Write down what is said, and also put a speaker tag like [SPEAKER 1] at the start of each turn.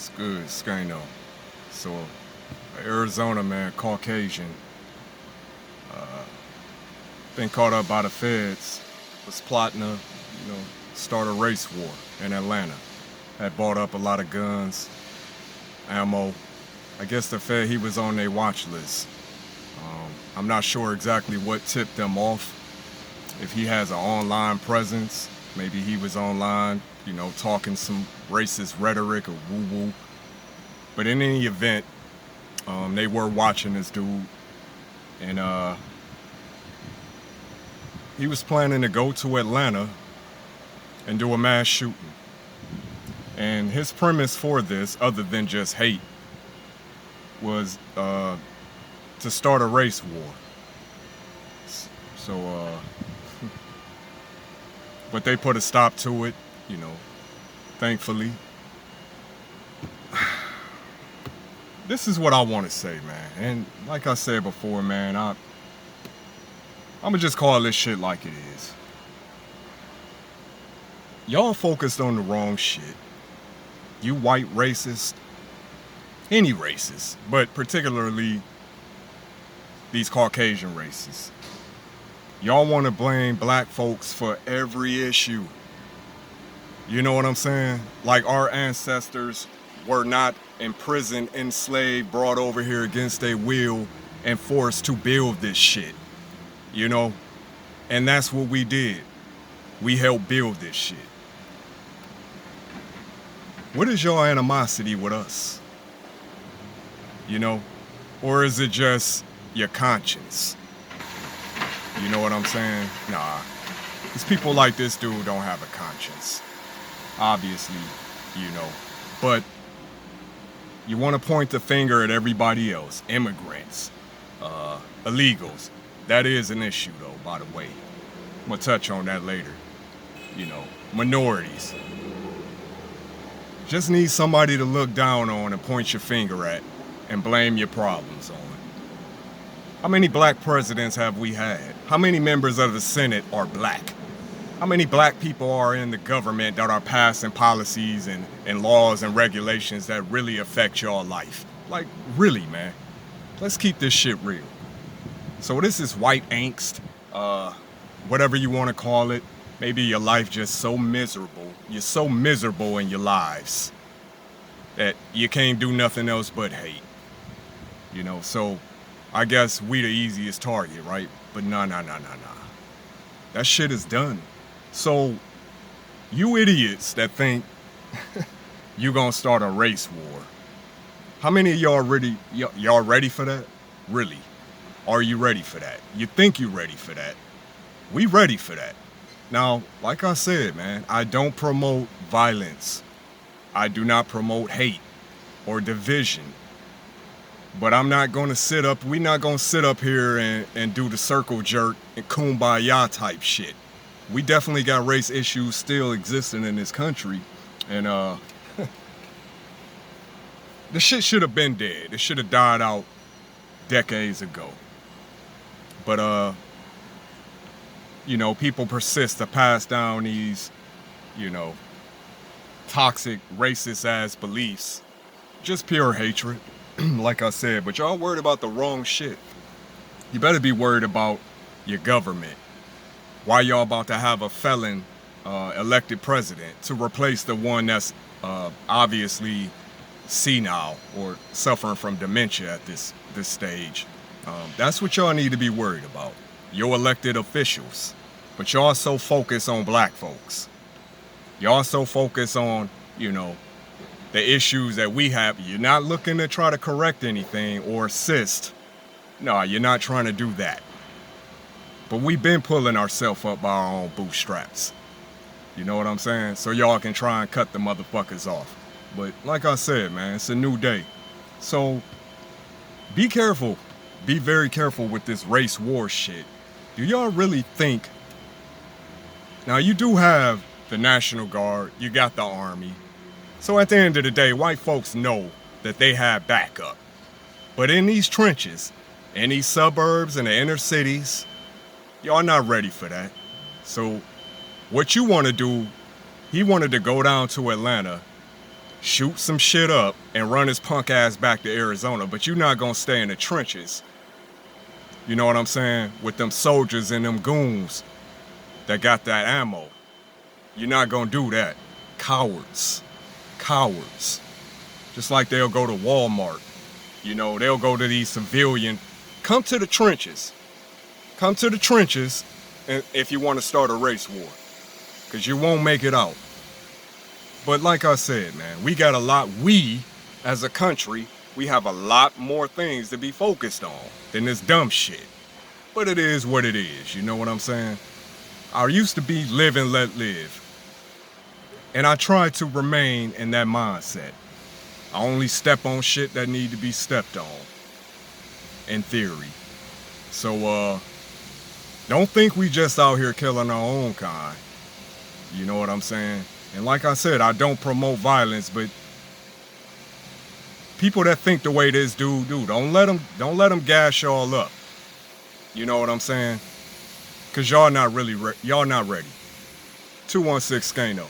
[SPEAKER 1] It's good, Skano. So, Arizona man, Caucasian, been caught up by the feds, was plotting to, start a race war in Atlanta. Had bought up a lot of guns, ammo. I guess the Fed, he was on their watch list. I'm not sure exactly what tipped them off. If he has an online presence, maybe he was online, talking some racist rhetoric or woo-woo. But in any event, they were watching this dude, and he was planning to go to Atlanta and do a mass shooting. And his premise for this, other than just hate, was to start a race war. So, but they put a stop to it, thankfully. This is what I want to say, man. And like I said before, man, I'm gonna just call this shit like it is. Y'all focused on the wrong shit. You white racist, any racist, but particularly these Caucasian racists. Y'all want to blame black folks for every issue. You know what I'm saying? Like our ancestors were not imprisoned, enslaved, brought over here against their will, and forced to build this shit. And that's what we did. We helped build this shit. What is your animosity with us? Or is it just your conscience? You know what I'm saying? Nah. These people like this dude don't have a conscience. Obviously, But you want to point the finger at everybody else. Immigrants. Illegals. That is an issue, though, by the way. I'm going to touch on that later. Minorities. Just need somebody to look down on and point your finger at and blame your problems on. How many black presidents have we had? How many members of the Senate are black? How many black people are in the government that are passing policies and laws and regulations that really affect your life? Like, really, man. Let's keep this shit real. So this is white angst, whatever you want to call it. Maybe your life just so miserable. You're so miserable in your lives that you can't do nothing else but hate. So I guess we the easiest target, right? But nah. That shit is done. So you idiots that think you gonna start a race war, how many of y'all ready for that? Really? Are you ready for that? You think you ready for that? We ready for that. Now, like I said, man, I don't promote violence. I do not promote hate or division. But we're not gonna sit up here and do the circle jerk and kumbaya type shit. We definitely got race issues still existing in this country. And the shit should have been dead. It should have died out decades ago. But people persist to pass down these, toxic, racist ass beliefs. Just pure hatred. Like I said, but y'all worried about the wrong shit. You better be worried about your government. Why y'all about to have a felon elected president to replace the one that's obviously senile or suffering from dementia at this stage? That's what y'all need to be worried about. Your elected officials. But y'all so focused on black folks. Y'all so focused on, the issues that we have. You're not looking to try to correct anything or assist. No, you're not trying to do that. But we've been pulling ourselves up by our own bootstraps. You know what I'm saying? So y'all can try and cut the motherfuckers off. But like I said, man, it's a new day. So be careful. Be very careful with this race war shit. Do y'all really think... Now, you do have the National Guard. You got the Army. So at the end of the day, white folks know that they have backup. But in these trenches, in these suburbs and the inner cities, y'all not ready for that. So what you want to do, he wanted to go down to Atlanta shoot some shit up, and run his punk ass back to Arizona, but you're not gonna stay in the trenches. You know what I'm saying? With them soldiers and them goons that got that ammo. You're not gonna do that. Cowards. Cowards. Just like they'll go to Walmart. You know, they'll go to these civilian. Come to the trenches. Come to the trenches if you want to start a race war. Because you won't make it out. But like I said, man, we got a lot, as a country, we have a lot more things to be focused on than this dumb shit. But it is what it is, you know what I'm saying? I used to be live and let live. And I try to remain in that mindset. I only step on shit that need to be stepped on, in theory. So, don't think we just out here killing our own kind. You know what I'm saying? And like I said, I don't promote violence, but people that think the way this dude do, don't let them gas y'all up. You know what I'm saying? Cause y'all not ready. 216 Skano.